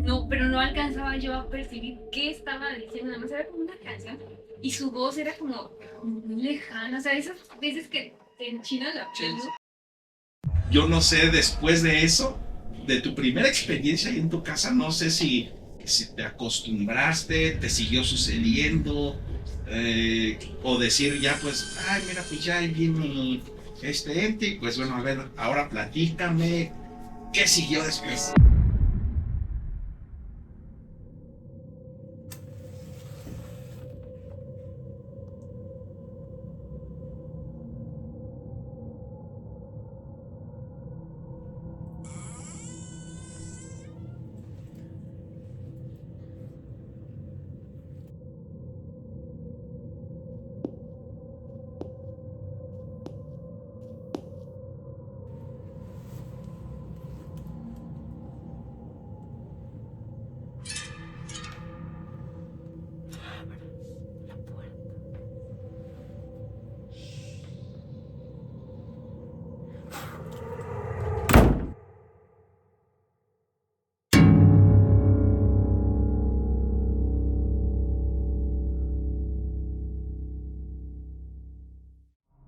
no, pero no alcanzaba yo a percibir qué estaba diciendo, nada más era como una canción y su voz era como muy lejana, o sea, esas veces que te enchina la piel, ¿no? Yo no sé, después de eso, de tu primera experiencia ahí en tu casa, no sé si te acostumbraste, te siguió sucediendo, o decir ya pues, ay mira, pues ya viene este ente, y pues bueno, a ver, ahora platícame, ¿qué siguió después?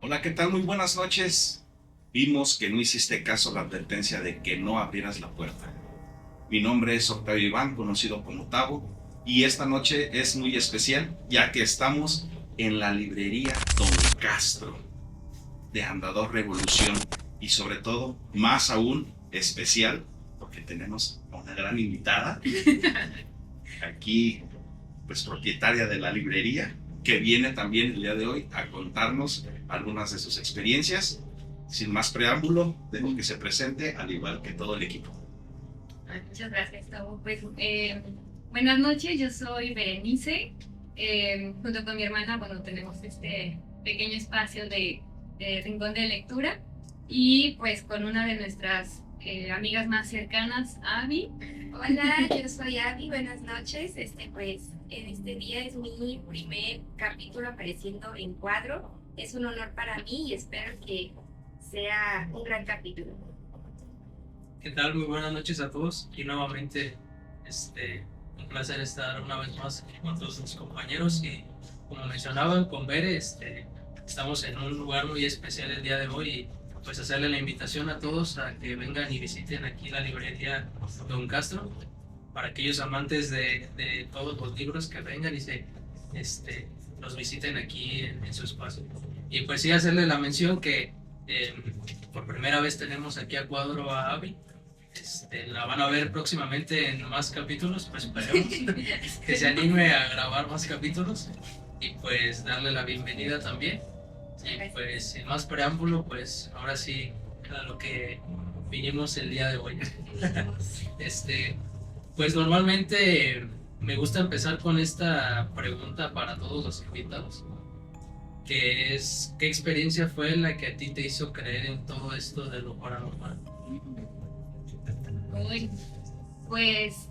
Hola, ¿qué tal? Muy buenas noches. Vimos que no hiciste caso a la advertencia de que no abrieras la puerta. Mi nombre es Octavio Iván, conocido como Tavo, y esta noche es muy especial ya que estamos en la librería Don Castro de Andador Revolución, y sobre todo, más aún especial, porque tenemos a una gran invitada aquí, pues propietaria de la librería, que viene también el día de hoy a contarnos algunas de sus experiencias. Sin más preámbulo, dejo que se presente, al igual que todo el equipo. Muchas gracias, Tavo. Pues, buenas noches, yo soy Berenice. Junto con mi hermana, bueno, tenemos este pequeño espacio de rincón de lectura y pues con una de nuestras amigas más cercanas, Abby. Hola, yo soy Abby, buenas noches. Pues en este día es mi primer capítulo apareciendo en cuadro. Es un honor para mí y espero que sea un gran capítulo. ¿Qué tal? Muy buenas noches a todos y nuevamente un placer estar una vez más con todos mis compañeros y como mencionaban con Bere, estamos en un lugar muy especial el día de hoy y pues hacerle la invitación a todos a que vengan y visiten aquí la librería Don Castro para aquellos amantes de todos los libros que vengan y los visiten aquí en su espacio. Y pues sí hacerle la mención que por primera vez tenemos aquí a cuadro a Abby. La van a ver próximamente en más capítulos, pues esperemos que se anime a grabar más capítulos y pues darle la bienvenida también. Y pues sin más preámbulo, pues ahora sí a lo que vinimos el día de hoy. Pues normalmente me gusta empezar con esta pregunta para todos los invitados, que es ¿qué experiencia fue la que a ti te hizo creer en todo esto de lo paranormal? Uy, pues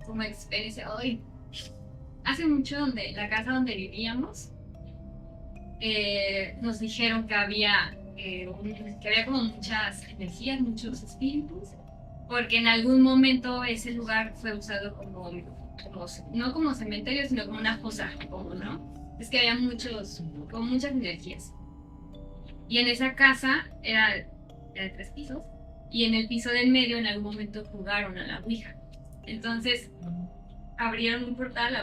como experiencia hoy, hace mucho la casa donde vivíamos, nos dijeron que había como muchas energías, muchos espíritus, porque en algún momento ese lugar fue usado como no como cementerio, sino como una fosa, como, ¿no? Es que había como muchas energías. Y en esa casa era de 3 pisos, y en el piso del medio en algún momento jugaron a la Ouija. Entonces abrieron un portal,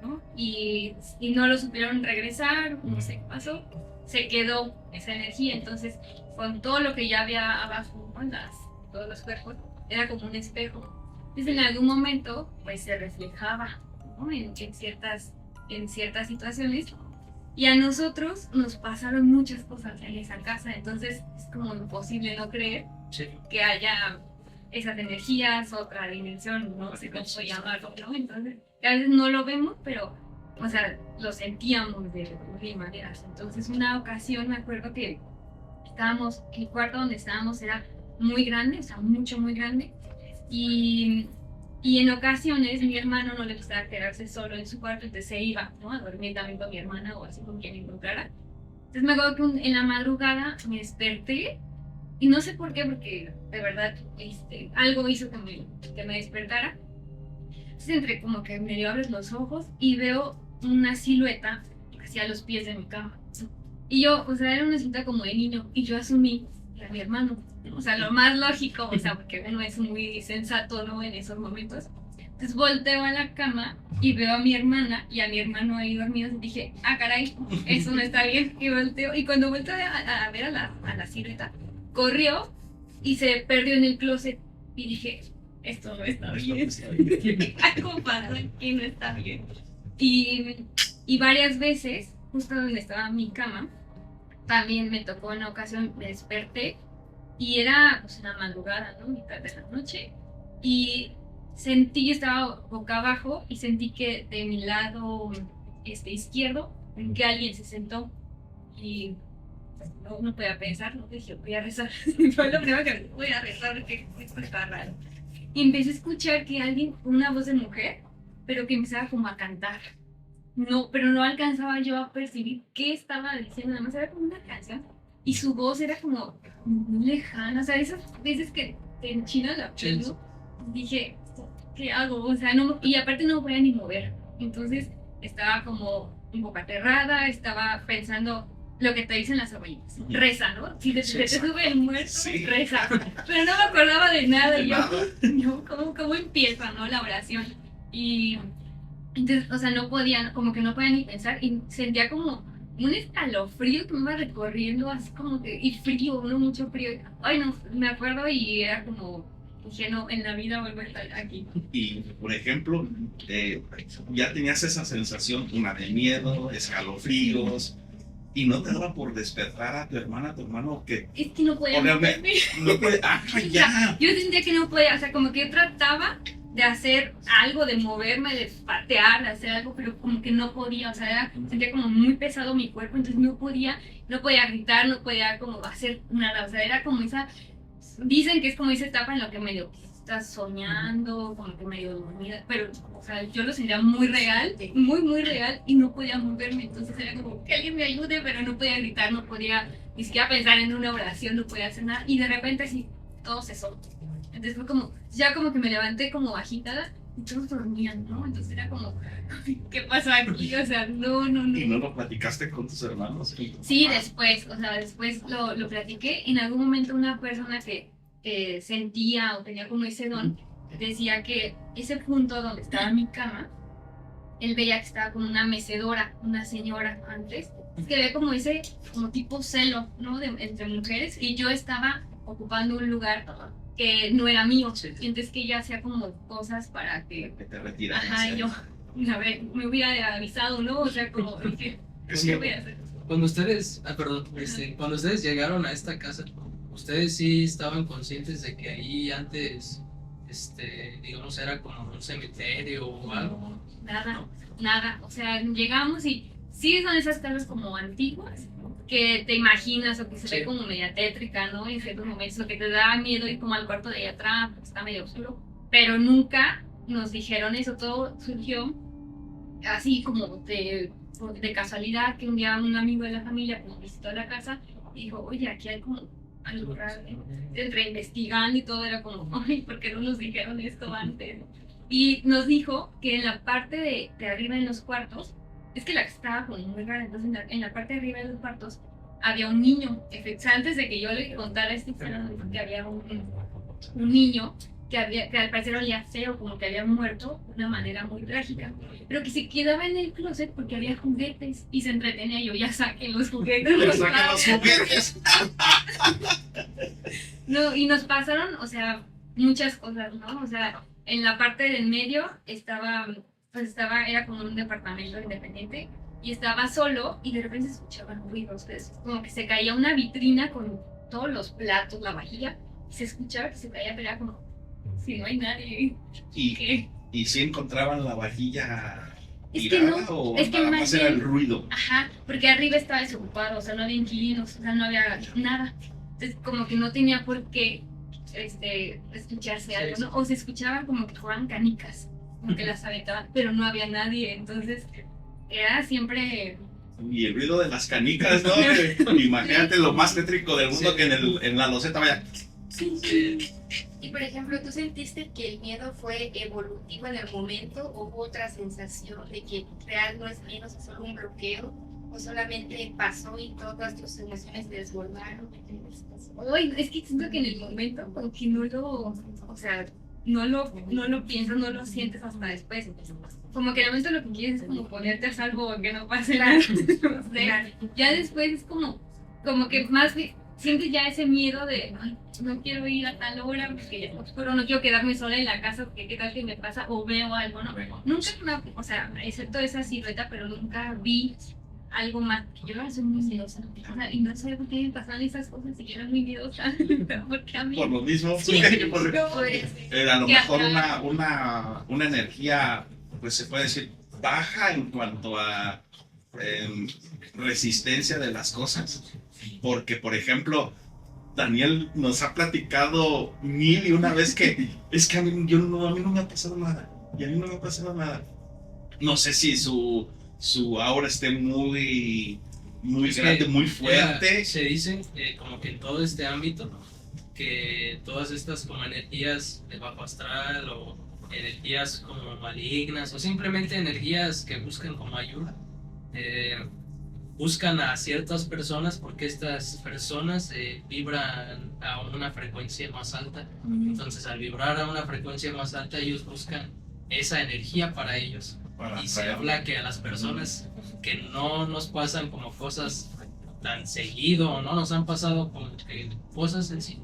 ¿no? Y no lo supieron regresar, no sé qué pasó, se quedó esa energía. Entonces con todo lo que ya había abajo, ¿no? Todos los cuerpos, era como un espejo. Entonces en algún momento pues se reflejaba, ¿no? en ciertas situaciones. Y a nosotros nos pasaron muchas cosas en esa casa, entonces es como imposible no creer que haya esas energías, otra dimensión, no sé cómo llamarlo, ¿no? Entonces, a veces no lo vemos, pero, o sea, lo sentíamos de mil maneras. Entonces, una ocasión me acuerdo que el cuarto donde estábamos era muy grande, o sea, muy grande, y en ocasiones mi hermano no le gustaba quedarse solo en su cuarto, entonces se iba, ¿no? A dormir también con mi hermana o así con quien encontrara. Entonces me acuerdo que en la madrugada me desperté Y no sé por qué, porque de verdad algo hizo que me despertara. Entonces entre como que medio abres los ojos y veo una silueta hacia los pies de mi cama. Y yo, o sea, era una silueta como de niño y yo asumí que era mi hermano. O sea, lo más lógico, o sea, porque uno es muy sensato, ¿no? En esos momentos. Entonces volteo a la cama y veo a mi hermana y a mi hermano ahí dormidos y dije, ah, caray, eso no está bien. Y volteo, y cuando volteo a ver a la silueta, corrió y se perdió en el closet y dije, esto no está bien. Algo pasa aquí, no está bien. Y varias veces, justo donde estaba mi cama, también me tocó una ocasión, me desperté y era pues una madrugada, ¿no? Mitad de la noche. Y sentí, estaba boca abajo y sentí que de mi lado izquierdo, que alguien se sentó y no podía pensar, no dije, voy a rezar. Fue lo primero que voy a rezar, porque esto está raro. Y empecé a escuchar que alguien, una voz de mujer, pero que empezaba como a cantar. No, pero no alcanzaba yo a percibir qué estaba diciendo, nada más era como una canción. Y su voz era como muy lejana, o sea, esas veces que te enchina la piel, ¿no? Dije, ¿qué hago? O sea, no, y aparte no me podía ni mover. Entonces estaba como un poco aterrada, estaba pensando lo que te dicen las abuelitas. Reza, ¿no? Si te sube el muerto, Sí. reza. Pero no me acordaba de nada. Y yo ¿cómo empieza, no? La oración. Y entonces, o sea, no podía, como que no podía ni pensar. Y sentía como un escalofrío que me iba recorriendo, así como que, y frío, no mucho frío. Ay, no, me acuerdo y era como, dije, no, en la vida vuelvo a estar aquí. Y, por ejemplo, ya tenías esa sensación, una de miedo, escalofríos, y no te daba por despertar a tu hermana, a tu hermano, que Es que no podía moverme. no puede, ya. Yo sentía que no podía, o sea, como que yo trataba de hacer algo, de moverme, de patear, de hacer algo, pero como que no podía, o sea, sentía como muy pesado mi cuerpo, entonces no podía gritar, no podía como hacer nada, o sea, era como esa, dicen que es como esa etapa en la que medio estás soñando, como que medio dormida, pero, o sea, yo lo sentía muy real, muy real, y no podía moverme, entonces era como que alguien me ayude, pero no podía gritar, no podía ni siquiera pensar en una oración, no podía hacer nada, y de repente así, todo se soltó. Entonces fue como, ya como que me levanté como agitada y todos dormían, ¿no? Entonces era como, ¿qué pasó aquí? O sea, no. ¿Y no lo platicaste con tus hermanos? Sí, después, o sea, después lo platiqué. En algún momento una persona que sentía o tenía como ese don, decía que ese punto donde estaba mi cama, él veía que estaba como una mecedora, una señora antes, que ve como ese, como tipo celo, ¿no? Entre mujeres, y yo estaba ocupando un lugar que no era mío, y entonces que ella hacía como cosas para que te retiras. ajá, y yo, a ver, me hubiera avisado, ¿no? O sea, como dije, ¿qué voy a hacer? Cuando ustedes, cuando ustedes llegaron a esta casa, ¿ustedes sí estaban conscientes de que ahí antes, digamos, era como un cementerio o algo? Nada, o sea, llegamos y sí son esas casas como antiguas, que te imaginas o que se ve como media tétrica, ¿no? En ciertos momentos, lo que te da miedo ir como al cuarto de allá atrás, porque está medio oscuro, pero nunca nos dijeron eso, todo surgió así como de casualidad, que un día un amigo de la familia pues, visitó la casa y dijo, oye, aquí hay como algo raro, entre investigando y todo era como, ay, ¿por qué no nos dijeron esto antes? Y nos dijo que en la parte de arriba en los cuartos, es que la que estaba como muy rara, entonces en la parte de arriba de los cuartos había un niño. Antes de que yo le contara esta historia, nos dijo que había un niño que al parecer olía feo, como que había muerto de una manera muy trágica, pero que se quedaba en el closet porque había juguetes y se entretenía. Yo, ya saquen los juguetes. ¡Saquen los juguetes! No, y nos pasaron, o sea, muchas cosas, ¿no? O sea, en la parte del medio era como un departamento independiente y estaba solo y de repente se escuchaban ruidos, como que se caía una vitrina con todos los platos, la vajilla, y se escuchaba que se caía, pero era como, si no hay nadie. ¿Y si encontraban la vajilla Es que tirada no, o es que nada más más era bien- el ruido? Ajá, porque arriba estaba desocupado, o sea, no había inquilinos, o sea, no había nada. Entonces, como que no tenía por qué escucharse algo, ¿no? O se escuchaban como que jugaban canicas, como que las aventaban, pero no había nadie. Entonces, era siempre Y el ruido de las canicas, ¿no? Imagínate lo más tétrico del mundo, Sí. que en la loseta vaya. Y por ejemplo, ¿tú sentiste que el miedo fue evolutivo en el momento o hubo otra sensación de que real no es miedo, es solo un bloqueo? ¿O solamente pasó y todas tus emociones se desbordaron? Ay, es que siento que en el momento como que no lo, o sea, no lo piensas, no lo sientes hasta después. Como que en el momento lo que quieres es como ponerte a salvo, que no pase nada. No sé. Ya después es como que más sientes ya ese miedo de, ay, no quiero ir a tal hora porque ya está oscuro, no quiero quedarme sola en la casa porque qué tal que me pasa o veo algo, ¿no? Nunca o sea, excepto esa silueta, pero nunca vi algo más. Yo no soy muy miedosa, o sea, y no sé por qué me pasan esas cosas y yo era muy miedosa, porque a mí... Por lo mismo, Sí, a lo que mejor atrás. una energía, pues se puede decir, baja en cuanto a resistencia de las cosas. Porque, por ejemplo, Daniel nos ha platicado 1001 vez que es que a mí no me ha pasado nada. Y a mí no me ha pasado nada. No sé si su aura esté muy Es que, grande, muy fuerte. se dice como que en todo este ámbito, que todas estas como energías de bajo astral o energías como malignas o simplemente energías que buscan como ayuda, buscan a ciertas personas porque estas personas vibran a una frecuencia más alta. Entonces, al vibrar a una frecuencia más alta, ellos buscan esa energía para ellos. Para Y se traer- habla que a las personas que no nos pasan como cosas tan seguido o no nos han pasado como que cosas en sí,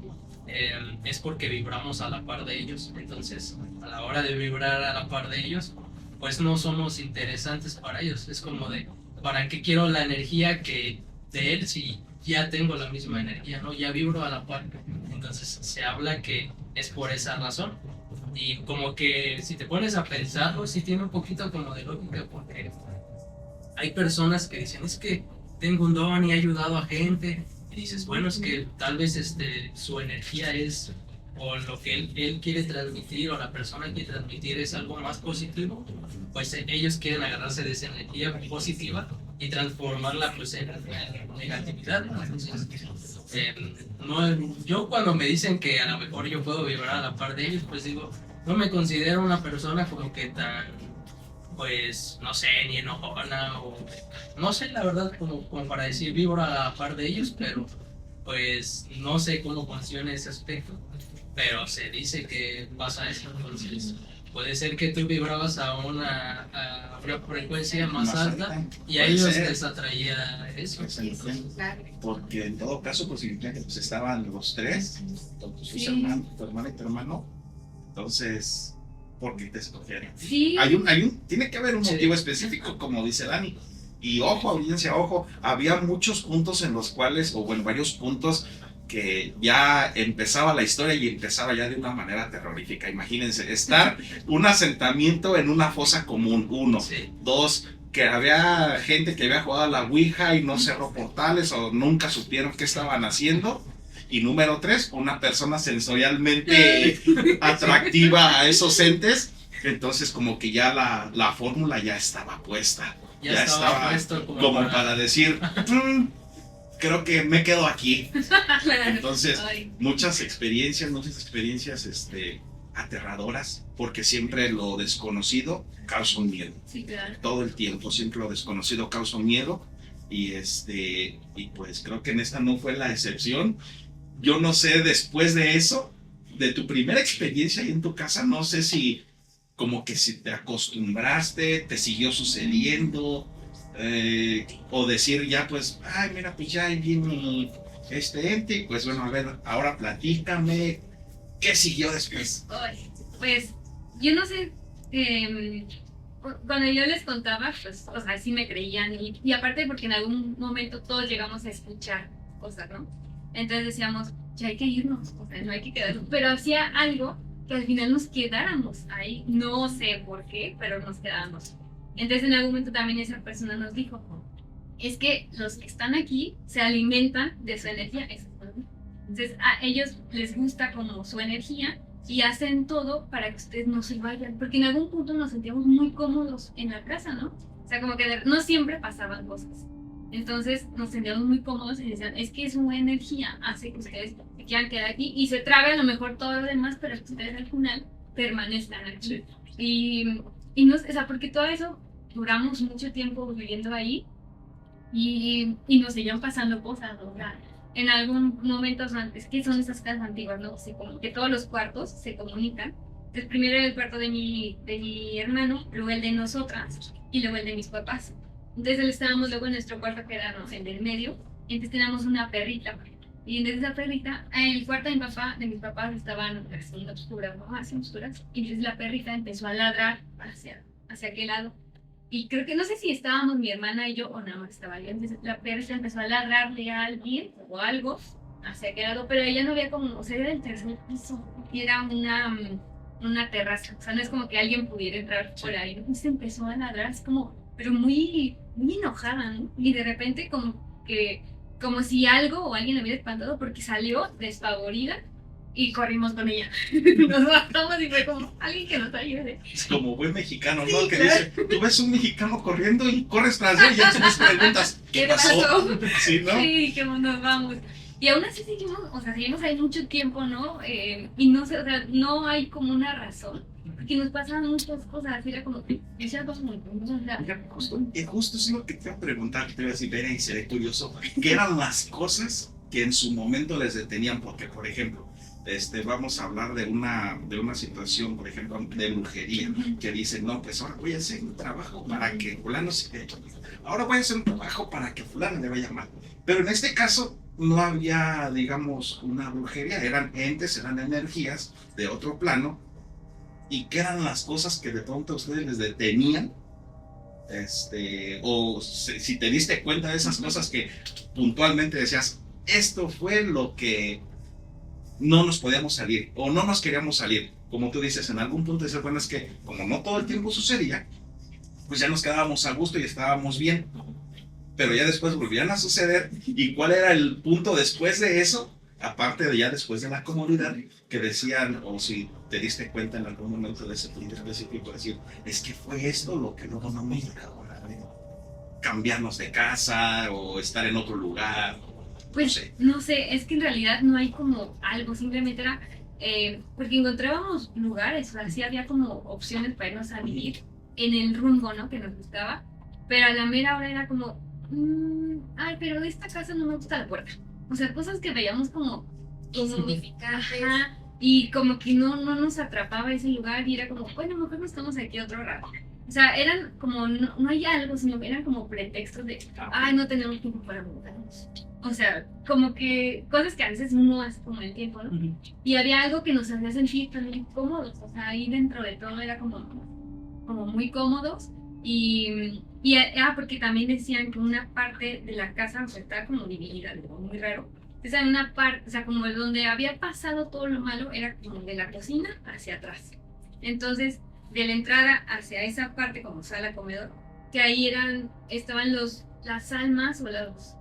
es porque vibramos a la par de ellos. Entonces, a la hora de vibrar a la par de ellos, pues no somos interesantes para ellos. Es como de, ¿para qué quiero la energía que de él si ya tengo la misma energía, ¿no? Ya vibro a la par. Entonces, se habla que es por esa razón. Y como que si te pones a pensarlo, sí tiene un poquito como de lógica, porque hay personas que dicen, es que tengo un don y he ayudado a gente. Y dices, bueno, es que tal vez su energía es, o lo que él quiere transmitir, o la persona quiere transmitir es algo más positivo, pues ellos quieren agarrarse de esa energía positiva y transformarla pues en negatividad. Entonces, yo cuando me dicen que a lo mejor yo puedo vibrar a la par de ellos, pues digo, no me considero una persona como que tan, pues, no sé, ni enojona o no sé, la verdad, como para decir vibro a la par de ellos, pero pues no sé cómo funciona ese aspecto, pero se dice que pasa eso. Entonces puede ser que tú vibrabas a una frecuencia más alta y a Puede ellos ser. les atraía eso. Pues, Claro. porque en todo caso, pues estaban los tres, tus Sí. hermanos, tu hermana y tu hermano. Entonces, ¿por qué te escogieron? Sí, Tiene que haber un Sí. motivo específico, como dice Dani. Y ojo, audiencia, ojo, había muchos puntos en los cuales, o bueno, varios puntos que ya empezaba la historia y empezaba ya de una manera terrorífica. Imagínense, estar un asentamiento en una fosa común, 1. Sí. 2, que había gente que había jugado a la Ouija y no cerró portales o nunca supieron qué estaban haciendo. Y número 3, una persona sensorialmente atractiva a esos entes. Entonces como que ya la fórmula ya estaba puesta. Ya estaba puesto como para decir, creo que me quedo aquí. Entonces, ay, muchas experiencias aterradoras, porque siempre lo desconocido causa un miedo. sí, claro. Todo el tiempo, siempre lo desconocido causa un miedo. Y pues creo que en esta no fue la excepción. Yo no sé, después de eso, de tu primera experiencia ahí en tu casa, no sé si como que si te acostumbraste, te siguió sucediendo, o decir ya pues, ay mira, pues ya viene este ente, y pues bueno, a ver, ahora platícame, ¿qué siguió después? Ay, pues yo no sé, cuando yo les contaba, pues, o sea, sí me creían y aparte porque en algún momento todos llegamos a escuchar cosas, ¿no? Entonces decíamos, ya hay que irnos, o sea, no hay que quedarnos, pero hacía algo que al final nos quedáramos ahí, no sé por qué, pero nos quedábamos. Entonces en algún momento también esa persona nos dijo, es que los que están aquí se alimentan de su energía, entonces a ellos les gusta como su energía y hacen todo para que ustedes no se vayan, porque en algún punto nos sentíamos muy cómodos en la casa, ¿no? O sea, como que no siempre pasaban cosas, Entonces nos sentíamos muy cómodos y decían, es que su energía hace que ustedes se quieran quedar aquí y se trabe a lo mejor todo lo demás, pero que ustedes al final permanezcan aquí. Y no, o sea, porque todo eso duramos mucho tiempo viviendo ahí y nos seguían pasando cosas, ¿no? O sea, en algún momento, es que son esas casas antiguas, ¿no? Como que todos los cuartos se comunican. Entonces, primero era el cuarto de mi hermano, luego el de nosotras y luego el de mis papás. Entonces estábamos luego en nuestro cuarto que era, no sé, el del medio, y entonces teníamos una perrita. Y entonces esa perrita, en el cuarto de mis papás estaban haciendo oscuras, ¿no? Haciendo oscuras. Y entonces la perrita empezó a ladrar hacia aquel lado. Y creo que no sé si estábamos mi hermana y yo o nada más estaba alguien. Entonces la perrita empezó a ladrarle a alguien o algo hacia aquel lado, pero ella no había como, o sea, era del tercer piso y era una terraza. O sea, no es como que alguien pudiera entrar por ahí. Entonces empezó a ladrar, es como, pero muy, muy enojada, ¿no? Y de repente como si algo o alguien la hubiera espantado porque salió despavorida y corrimos con ella. Nos bajamos y fue como alguien que nos ayude. Es como buen mexicano, Sí, ¿no? Que claro. dice, tú ves un mexicano corriendo y corres tras él y entonces preguntas, ¿qué pasó? Sí, ¿no? Sí, que nos vamos. Y aún así seguimos ahí mucho tiempo, ¿no? Y no sé, o sea, no hay como una razón. Porque nos pasaban muchas cosas, era como que ya vamos muy Mira, justo es lo que te iba a preguntar, que te iba a decir, Vera, y seré curioso, ¿qué eran las cosas que en su momento les detenían? Porque, por ejemplo, vamos a hablar de una situación, por ejemplo, de brujería, que dicen, no, pues ahora voy a hacer un trabajo para que fulano se vea, ahora voy a hacer un trabajo para que fulano le vaya mal. Pero en este caso no había, digamos, una brujería, eran entes, eran energías de otro plano. ¿Y qué eran las cosas que de pronto a ustedes les detenían? O si te diste cuenta de esas cosas que puntualmente decías, esto fue lo que no nos podíamos salir o no nos queríamos salir. Como tú dices, en algún punto dices, bueno, es que como no todo el tiempo sucedía, pues ya nos quedábamos a gusto y estábamos bien. Pero ya después volvían a suceder. ¿Y cuál era el punto después de eso? Aparte de ya después de la comodidad, que decían, o si te diste cuenta en algún momento de ese punto específico, decir, es que fue esto lo que luego no me dejó cambiarnos de casa o estar en otro lugar. Pues no sé, es que en realidad no hay como algo, simplemente era, porque encontrábamos lugares, o sea, sí había como opciones para irnos a vivir en el rumbo, ¿no? Que nos gustaba, pero a la mera hora era como, ay, pero de esta casa no me gusta la puerta. O sea, cosas que veíamos como insignificantes. Ajá, y como que no nos atrapaba ese lugar y era como, bueno, mejor nos estamos aquí otro rato. O sea, eran como, no hay algo, sino que eran como pretextos de, ay, no tenemos tiempo para mudarnos. O sea, como que cosas que a veces uno hace como el tiempo, ¿no? Y había algo que nos hacía sentir también cómodos. O sea, ahí dentro de todo era como muy cómodos. Porque también decían que una parte de la casa, o sea, estaba como dividida, algo muy raro. Entonces, en una parte, o sea, como donde había pasado todo lo malo, era como de la cocina hacia atrás. Entonces, de la entrada hacia esa parte, como sala, comedor, que ahí estaban las almas o los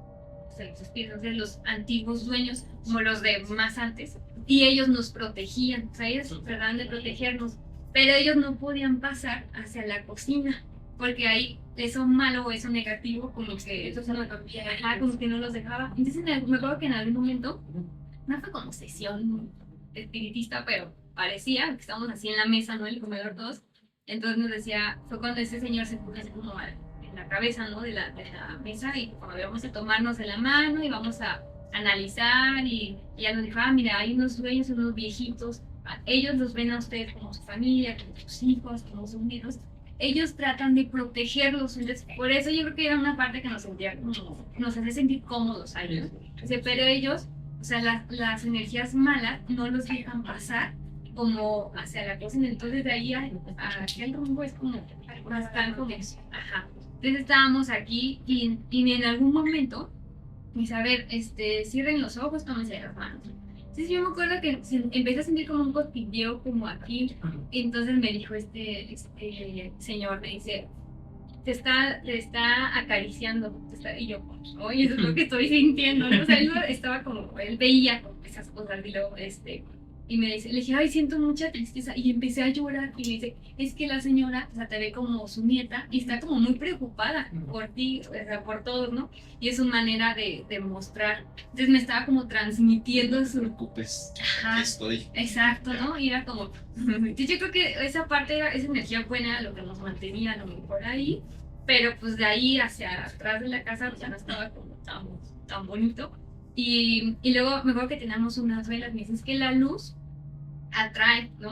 espíritus de los antiguos dueños, como los de más antes, y ellos nos protegían, o sea, ellos trataban de protegernos, pero ellos no podían pasar hacia la cocina, porque ahí eso malo o eso negativo, como que eso se como que no los dejaba. Entonces me acuerdo que en algún momento, no fue como sesión espiritista, pero parecía que estábamos así en la mesa, ¿no? El comedor todos. Entonces nos decía, fue cuando ese señor se puso así como en la cabeza, ¿no? De la mesa, y cuando íbamos a tomarnos de la mano y vamos a analizar, y ya nos dijo, mira, hay unos dueños, unos viejitos, ellos los ven a ustedes como su familia, como sus hijos, como sus nietos. Ellos tratan de protegerlos, entonces por eso yo creo que era una parte que nos hacía sentir cómodos a ellos. Pero ellos, o sea, las energías malas no los dejan pasar como hacia la cocina, entonces de ahí hacia el rumbo es como bastante como eso. Ajá. Entonces estábamos aquí y en algún momento, dice, a ver, cierren los ojos, tómense las manos. Entonces yo me acuerdo que empecé a sentir como un cosquilleo como aquí, y entonces me dijo este señor, me dice, te está acariciando, y yo, oye, eso es lo que estoy sintiendo, ¿no? O sea, él estaba como, él veía como esas cosas, y luego, Y me dice, le dije, ay, siento mucha tristeza. Y empecé a llorar. Y me dice, es que la señora, o sea, te ve como su nieta y está como muy preocupada por ti, o sea, por todos, ¿no? Y es su manera de mostrar. Entonces me estaba como transmitiendo No te su... preocupes, Ajá, aquí estoy. exacto, ¿no? Y era como... Entonces yo creo que esa parte, esa energía buena, lo que nos mantenía a lo mejor ahí. Pero pues de ahí hacia atrás de la casa ya no estaba como tan bonito. Y luego me acuerdo que teníamos unas velas. Me dices que la luz atrae, ¿no?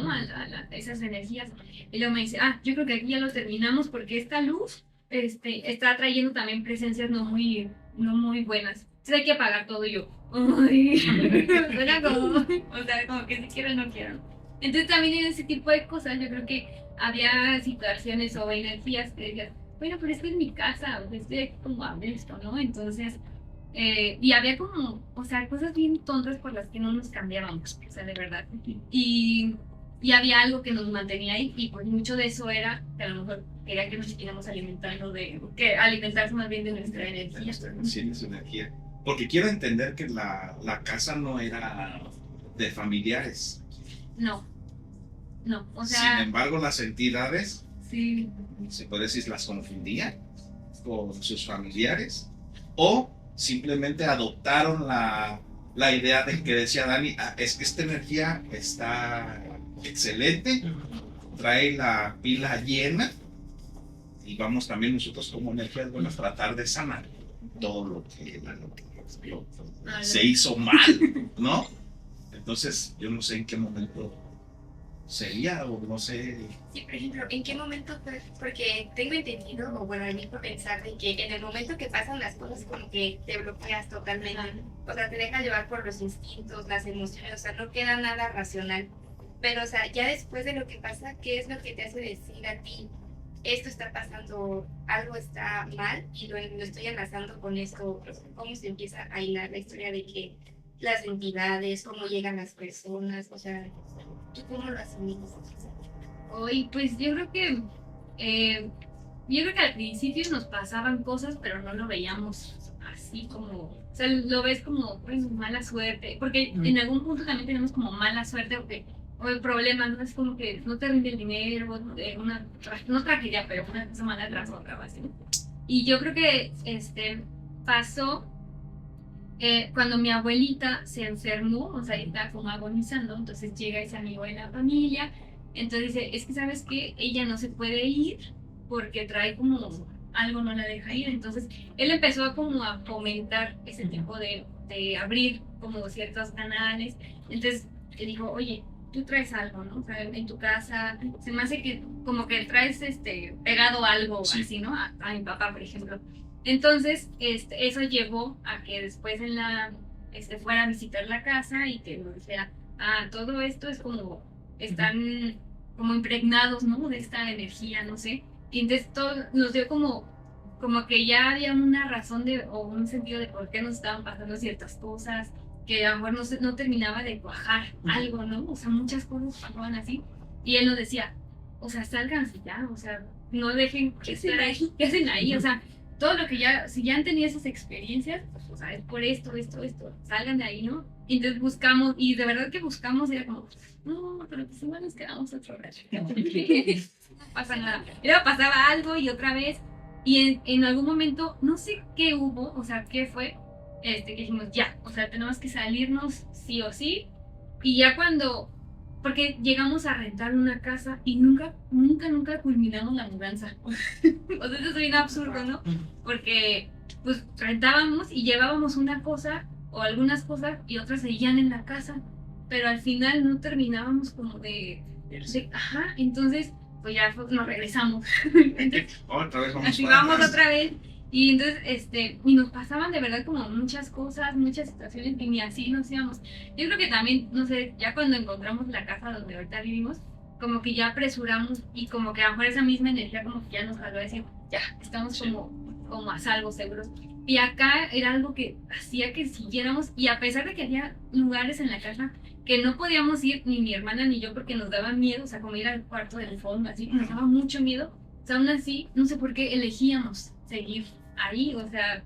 Esas energías. Y luego me dice, yo creo que aquí ya lo terminamos porque esta luz está atrayendo también presencias no muy buenas. Entonces hay que apagar todo. Y yo, ay, suena como, o sea, como que si quiero o no quiero. Entonces también en ese tipo de cosas yo creo que había situaciones o energías que decías, bueno, pero esto es mi casa, o sea, estoy aquí como a esto, ¿no? Entonces... y había como, o sea, cosas bien tontas por las que no nos cambiábamos, o sea, de verdad. Y había algo que nos mantenía ahí, y pues mucho de eso era que a lo mejor quería que nos siguiéramos alimentando que alimentarse más bien de nuestra energía. Sí, de su energía. Porque quiero entender que la casa no era de familiares. No, o Sin sea, embargo, las entidades, sí, se puede decir, las confundían con sus familiares o simplemente adoptaron la idea de que decía Dani, es que esta energía está excelente, trae la pila llena y vamos también nosotros como energías buenas a tratar de sanar todo lo que se hizo mal, ¿no? Entonces yo no sé en qué momento sería o no sé. Sí, por ejemplo, ¿en qué momento fue? Porque tengo entendido, o bueno, a mí por pensar de que en el momento que pasan las cosas como que te bloqueas totalmente, o sea, te dejas llevar por los instintos, las emociones, o sea, no queda nada racional. Pero, o sea, ya después de lo que pasa, ¿qué es lo que te hace decir a ti? Esto está pasando, algo está mal y lo estoy enlazando con esto. ¿Cómo se empieza a hilar la historia de que las entidades, cómo llegan las personas, o sea, ¿tú cómo lo asimilas? hoy pues yo creo que al principio nos pasaban cosas, pero no lo veíamos así como, o sea, lo ves como, pues, mala suerte, porque en algún punto también tenemos como mala suerte o el problema, ¿no? Es como que no te rinde el dinero, no tragedia, pero una cosa mala tras otra, así. Y yo creo que pasó cuando mi abuelita se enfermó, o sea, estaba como agonizando, entonces llega ese amigo de la familia, entonces dice, es que sabes que ella no se puede ir porque trae como algo no la deja ir, entonces él empezó como a fomentar ese tipo de abrir como ciertos canales, entonces le dijo, oye, tú traes algo, ¿no? O sea, en tu casa, se me hace que como que traes pegado algo Sí. así, ¿no? A mi papá, por ejemplo. Entonces, eso llevó a que después fuera a visitar la casa y que nos dijera, todo esto es como, están como impregnados, ¿no? De esta energía, no sé. Y entonces todo nos dio como que ya había una razón o un sentido de por qué nos estaban pasando ciertas cosas, que a lo mejor no terminaba de cuajar algo, ¿no? O sea, muchas cosas pasaban así. Y él nos decía, o sea, sálganse ya, o sea, no dejen que estar ahí, ¿qué hacen ahí? O sea, todo lo que si ya han tenido esas experiencias, pues, o sea, es por esto, salgan de ahí, ¿no? Y entonces buscamos, y de verdad que buscamos, y era como, no, pero pues igual nos quedamos otro rato. No pasa nada. Y luego pasaba algo y otra vez, y en algún momento, no sé qué hubo, o sea, qué fue, que dijimos, ya, o sea, tenemos que salirnos sí o sí, y ya porque llegamos a rentar una casa y nunca culminamos la mudanza. O sea, eso es bien absurdo, ¿no? Porque pues rentábamos y llevábamos una cosa o algunas cosas y otras seguían en la casa, pero al final no terminábamos como ajá, entonces pues ya nos regresamos. Entonces, Otra vez vamos así para vamos atrás. otra vez. Y entonces, y nos pasaban de verdad como muchas cosas, muchas situaciones y ni así nos íbamos. Yo creo que también, no sé, ya cuando encontramos la casa donde ahorita vivimos, como que ya apresuramos y como que a lo mejor esa misma energía como que ya nos jaló a decir, ya, estamos como a salvo, seguros. Y acá era algo que hacía que siguiéramos y a pesar de que había lugares en la casa que no podíamos ir ni mi hermana ni yo porque nos daba miedo, o sea, como ir al cuarto del fondo, así, nos daba mucho miedo. O sea, aún así, no sé por qué elegíamos seguir ahí, o sea,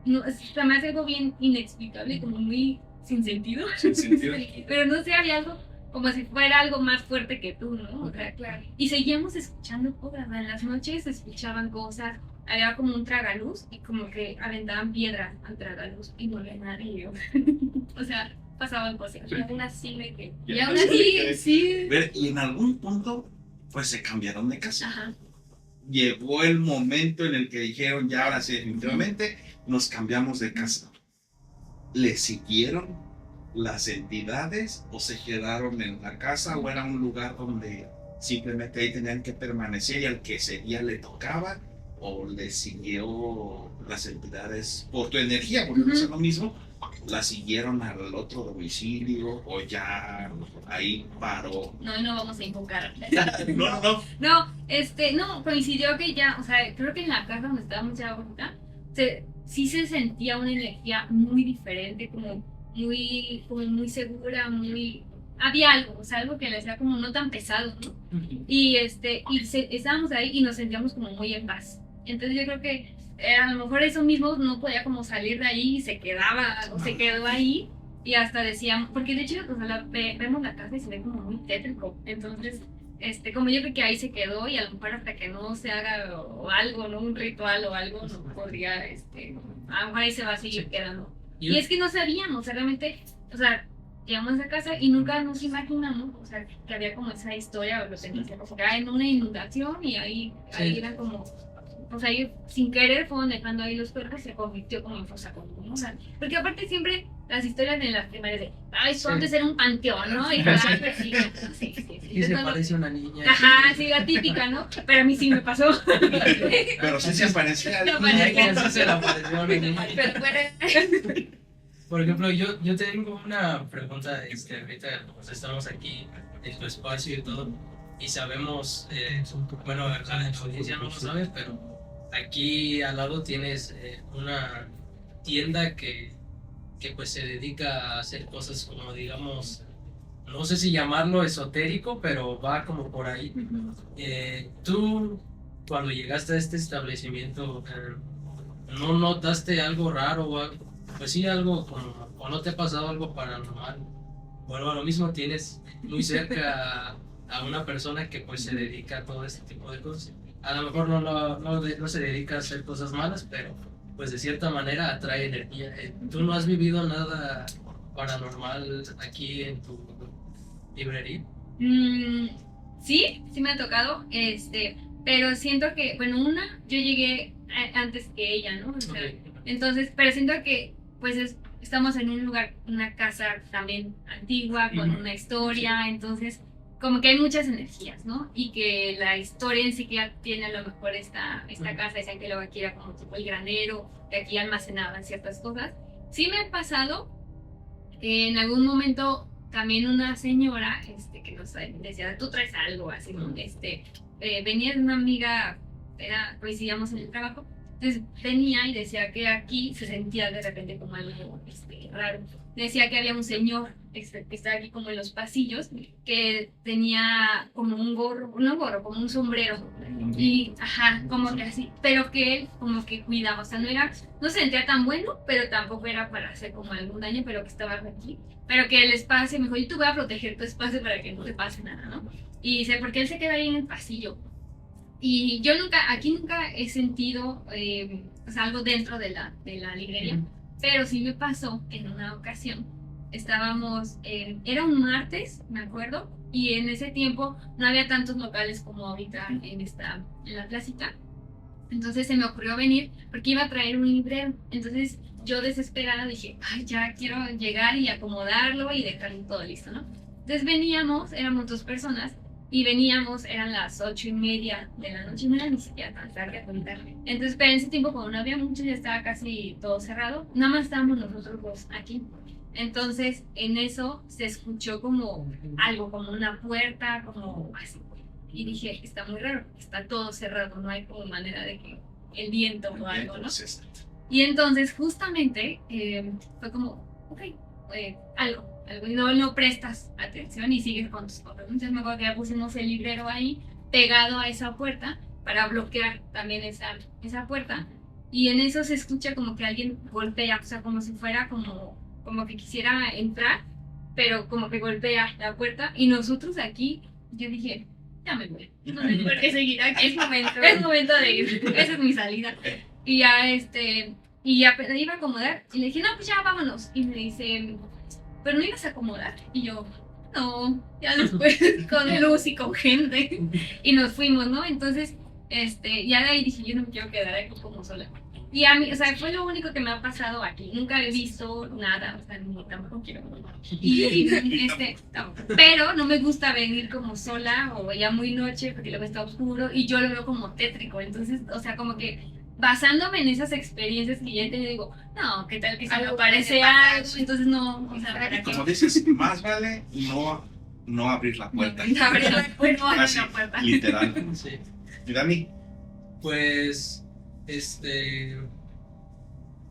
no, se me hace algo bien inexplicable, como muy sin sentido. Sin sentido. Pero no sé, había algo como si fuera algo más fuerte que tú, ¿no? O sea, Claro. y seguíamos escuchando cosas, en las noches se escuchaban cosas, había como un tragaluz y como que aventaban piedras al tragaluz y no había nadie. O sea, pasaban cosas. Y aún así me quedé. Y aún así, sí. Y en algún punto, pues se cambiaron de casa. Ajá. Llegó el momento en el que dijeron, ya ahora sí, definitivamente nos cambiamos de casa. ¿Le siguieron las entidades o se quedaron en la casa o era un lugar donde simplemente ahí tenían que permanecer y al que ese día le tocaba, o le siguió las entidades por tu energía, porque no es lo mismo, la siguieron al otro domicilio o ya ahí paró? No vamos a invocar. No. No, coincidió que ya, o sea, creo que en la casa donde estábamos ya ahorita, sí se sentía una energía muy diferente, como muy segura, había algo, o sea, algo que le hacía como no tan pesado, ¿no? Y estábamos ahí y nos sentíamos como muy en paz. Entonces yo creo que a lo mejor eso mismo no podía como salir de ahí y se quedaba, o se quedó ahí. Y hasta decíamos, porque de hecho, o sea, vemos la casa y se ve como muy tétrico. Entonces, como yo creo que ahí se quedó y a lo mejor hasta que no se haga o algo, ¿no? Un ritual o algo, no podría, a lo mejor ahí se va a seguir quedando. Y es que no sabíamos, o sea, realmente, o sea, llegamos a esa casa y nunca nos imaginamos, o sea, que había como esa historia, o lo teníamos que en una inundación y ahí era como, o sea, ahí, sin querer fueron dejando ahí los cuerpos, se convirtió como en fosa común, ¿no? O sea, porque aparte siempre las historias de las primarias de, ay, esto antes era un panteón, ¿no? Y sí. Y se parece una niña. Ajá, sí, la típica, ¿no? Pero a mí sí me pasó. Pero sí se aparecía. No, Sí se le apareció una niña. Pero fuera. Por ejemplo, yo tengo una pregunta, ahorita pues, estamos aquí en tu espacio y todo, y sabemos, bueno, la audiencia no lo sabe, pero aquí al lado tienes una tienda que pues se dedica a hacer cosas como, digamos, no sé si llamarlo esotérico, pero va como por ahí. Tú, cuando llegaste a este establecimiento, ¿no notaste algo raro o algo? Pues sí, algo como, o no te ha pasado algo paranormal. Bueno, a lo mismo tienes muy cerca a una persona que pues se dedica a todo este tipo de cosas. A lo mejor no se dedica a hacer cosas malas, pero pues de cierta manera atrae energía. ¿Tú no has vivido nada paranormal aquí en tu librería? Sí me ha tocado, pero siento que, bueno, yo llegué antes que ella, ¿no? O sea, Okay. entonces, pero siento que pues estamos en un lugar, una casa también antigua, con una historia, entonces como que hay muchas energías, ¿no? Y que la historia en sí que ya tiene a lo mejor esta casa, decían que luego aquí era como tipo el granero, que aquí almacenaban ciertas cosas. Sí me ha pasado, en algún momento también una señora que nos decía, tú traes algo así, ¿no? Venía de una amiga, coincidíamos en el trabajo. Entonces venía y decía que aquí se sentía de repente como algo raro. Decía que había un señor que estaba aquí como en los pasillos, que tenía como un gorro, no gorro, como un sombrero. Y, como que así, pero que él como que cuidaba, o sea, no se sentía tan bueno, pero tampoco era para hacer como algún daño, pero que estaba aquí. Pero que el espacio, me dijo, yo te voy a proteger tu espacio para que no te pase nada, ¿no? Y dice, porque él se queda ahí en el pasillo. Y yo aquí nunca he sentido algo dentro de la librería, pero sí me pasó en una ocasión. Estábamos, era un martes, me acuerdo, y en ese tiempo no había tantos locales como ahorita en la placita. Entonces se me ocurrió venir porque iba a traer un librero. Entonces yo desesperada dije, ay, ya quiero llegar y acomodarlo y dejarlo todo listo, ¿no? Entonces éramos 2 personas, y eran las 8:30 de la noche, no era ni siquiera tan tarde a contar. Entonces, pero en ese tiempo, como no había mucho, ya estaba casi todo cerrado, nada más estábamos nosotros 2 aquí. Entonces, en eso se escuchó como algo, como una puerta, como así. Y dije, está muy raro, está todo cerrado, no hay como manera de que el viento o algo, ¿no? Y entonces, justamente, fue como, ok, algo, y no prestas atención y sigues con tus cosas. Entonces me acuerdo que ya pusimos el librero ahí pegado a esa puerta para bloquear también esa puerta, y en eso se escucha como que alguien golpea, o sea, como si fuera como que quisiera entrar, pero como que golpea la puerta y nosotros aquí, yo dije, ya me voy, no sé por qué seguir aquí, es momento de ir, esa es mi salida. Y ya me iba a acomodar y le dije, no, pues ya vámonos. Y me dice, pero no ibas a acomodar. Y yo, no, ya después con luz y con gente. Y nos fuimos, ¿no? Entonces, ya de ahí dije, yo no me quiero quedar aquí como sola. Y a mí, o sea, fue lo único que me ha pasado aquí. Nunca he visto nada, o sea, ni tampoco quiero. Pero no me gusta venir como sola o ya muy noche porque luego está oscuro y yo lo veo como tétrico. Entonces, o sea, como que basándome en esas experiencias que ya he tenido, digo, no, ¿qué tal que se me aparece algo? Entonces, no, o sea, ¿para qué? Como dices, más vale no abrir la puerta. No abrir la puerta. Así, literal. Sí. ¿Y Dani? Pues,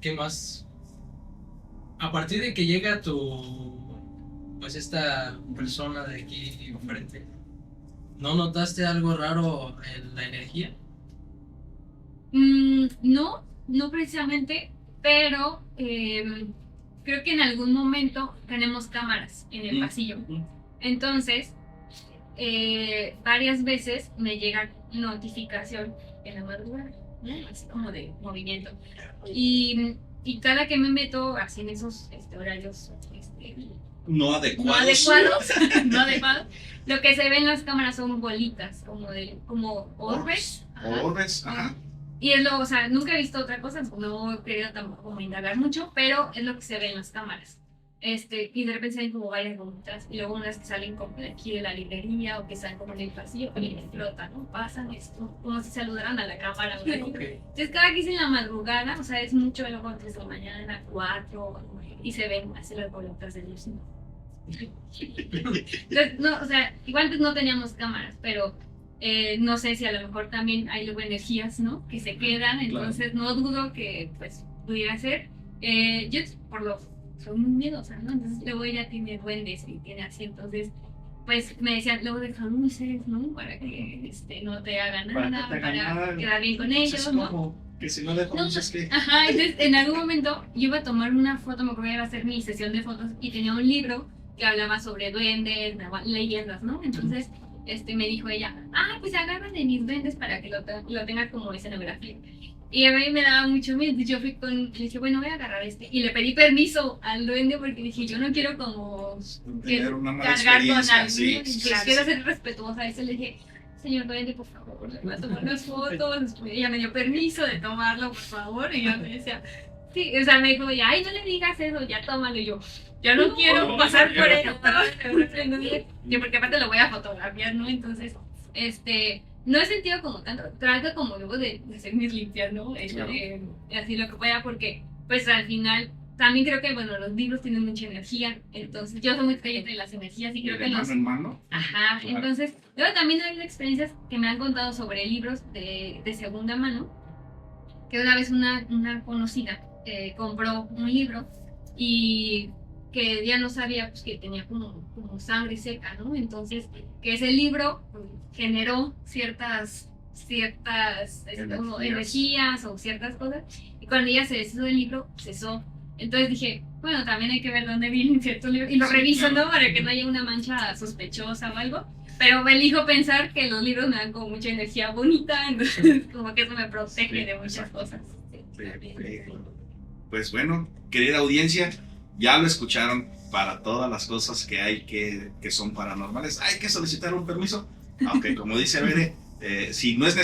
¿qué más? A partir de que llega pues esta persona de aquí enfrente, ¿no notaste algo raro en la energía? No precisamente, pero creo que en algún momento tenemos cámaras en el pasillo. Entonces, varias veces me llega notificación en la madrugada, ¿no? Así como de movimiento. Y cada que me meto así en esos horarios No adecuados. no adecuados, lo que se ve en las cámaras son bolitas, como orbes. Orbes, ajá. Y es o sea, nunca he visto otra cosa, no he querido tampoco como indagar mucho, pero es lo que se ve en las cámaras. Y de repente salen como varias bolitas, y luego unas que salen como de aquí de la librería, o que salen como en el pasillo, y flotan, ¿no? Pasan esto, como si saludaran a la cámara. ¿No? Okay. Entonces cada que es en la madrugada, o sea, es mucho, luego antes de la mañana, a las 4, y se ven así las bolitas de luz. Entonces, no, o sea, igual antes no teníamos cámaras, pero no sé si a lo mejor también hay luego energías, ¿no? Que se quedan, entonces no dudo que pues pudiera ser. Yo soy muy miedosa, ¿no? Entonces luego ella tiene duendes y tiene así, entonces pues me decían, luego dejan luces, ¿no? Para que no te hagan nada, para quedar bien con ellos, ¿no? Que si no dejo luces, ¿qué? Ajá, entonces en algún momento yo iba a tomar una foto, me acuerdo que iba a hacer mi sesión de fotos y tenía un libro que hablaba sobre duendes, leyendas, ¿no? Entonces me dijo ella, pues agarran de mis duendes para que lo tengas como escenografía. Y a mí me daba mucho miedo, entonces yo le dije, bueno, voy a agarrar y le pedí permiso al duende porque dije, yo no quiero como tener una mala cargar con experiencia, alguien, sí. quiero ser respetuosa. Eso le dije, señor duende, por favor, le voy a tomar unas fotos. Ella me dio permiso de tomarlo, por favor, y yo me decía, sí, o sea, me dijo, ay, no le digas eso, ya tómalo. Y yo no quiero pasar por eso, yo porque aparte lo voy a fotografiar, ¿no? Entonces, no he sentido como tanto, trato como luego de hacer mis limpias, ¿no? Así lo que pueda, porque pues al final también creo que, bueno, los libros tienen mucha energía, entonces yo soy muy creyente de las energías y creo que mano en mano. Ajá, claro. Entonces, luego también hay experiencias que me han contado sobre libros de segunda mano, que una vez una conocida compró un libro y que ya no sabía pues, que tenía como sangre seca, ¿no? Entonces, que ese libro generó ciertas energías o ciertas cosas, y cuando ella se deshizo del libro, cesó. Entonces dije, bueno, también hay que ver dónde vienen ciertos libros, y lo reviso, ¿no? Para que no haya una mancha sospechosa o algo, pero elijo pensar que los libros me dan como mucha energía bonita, entonces como que eso me protege de muchas cosas. Pues bueno, querida audiencia, ya lo escucharon. Para todas las cosas que hay que son paranormales, hay que solicitar un permiso. Aunque como dice Bere, si no es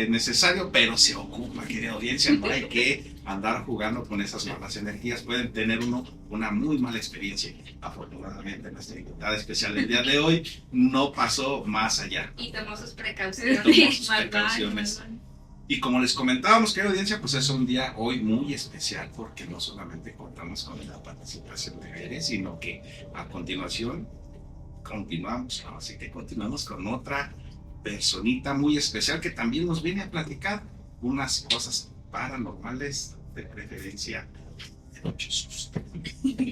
necesario, pero se ocupa, querida audiencia, no hay que andar jugando con esas malas energías. Pueden tener una muy mala experiencia. Afortunadamente, nuestra invitada especial del día de hoy no pasó más allá. Y tomó sus precauciones. Y como les comentábamos, querida audiencia, pues es un día hoy muy especial porque no solamente contamos con la participación de Bere, sino que a continuación continuamos con otra personita muy especial que también nos viene a platicar unas cosas paranormales, de preferencia de mucho susto.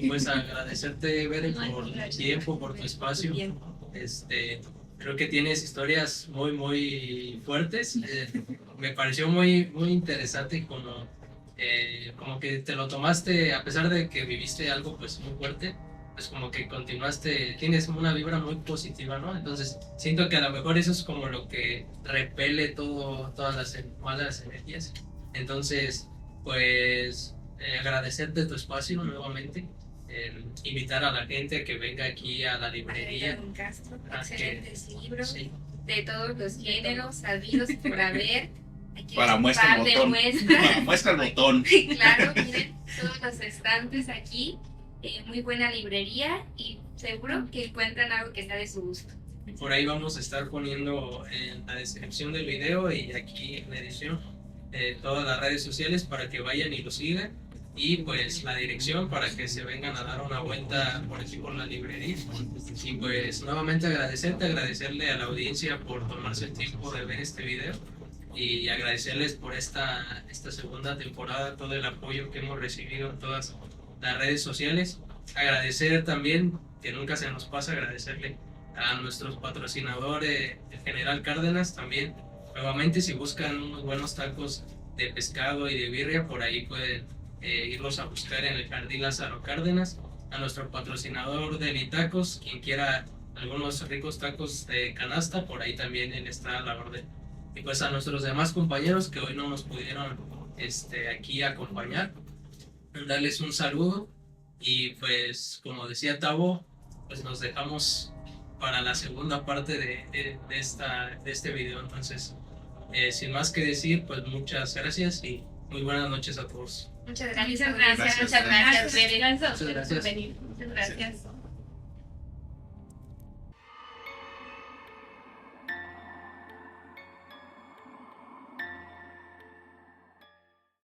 Pues agradecerte, Bere, por tu tiempo, por tu espacio. Creo que tienes historias muy, muy fuertes. Me pareció muy, muy interesante como que te lo tomaste, a pesar de que viviste algo pues muy fuerte, pues como que continuaste, tienes una vibra muy positiva, ¿no? Entonces siento que a lo mejor eso es como lo que repele todas las malas energías. Entonces, pues agradecerte tu espacio nuevamente, invitar a la gente a que venga aquí a la librería. Don Castro, Ah, excelentes libros Sí. de todos los géneros, sabidos por haber. Aquí Para un muestra el par de botón. muestras. Muestra el botón. Claro, miren, todos los estantes aquí, muy buena librería y seguro que encuentran algo que está de su gusto. Por ahí vamos a estar poniendo en la descripción del video y aquí en la edición todas las redes sociales para que vayan y lo sigan, y pues la dirección para que se vengan a dar una vuelta por aquí por la librería. Y pues nuevamente agradecerle a la audiencia por tomarse el tiempo de ver este video y agradecerles por esta segunda temporada, todo el apoyo que hemos recibido en todas las redes sociales. Agradecer también, que nunca se nos pasa, agradecerle a nuestros patrocinadores, el General Cárdenas también. Nuevamente, si buscan unos buenos tacos de pescado y de birria, por ahí pueden irlos a buscar en el Jardín Lázaro Cárdenas. A nuestro patrocinador de Litacos, quien quiera algunos ricos tacos de canasta, por ahí también él está a la orden. Y pues a nuestros demás compañeros que hoy no nos pudieron aquí acompañar, darles un saludo. Y pues como decía Tavo, pues nos dejamos para la segunda parte de este video. Entonces, sin más que decir, pues muchas gracias y muy buenas noches a todos. Muchas gracias. Muchas gracias. Gracias. Muchas gracias, Bere. Gracias a ustedes Muchas gracias. por venir. Muchas gracias.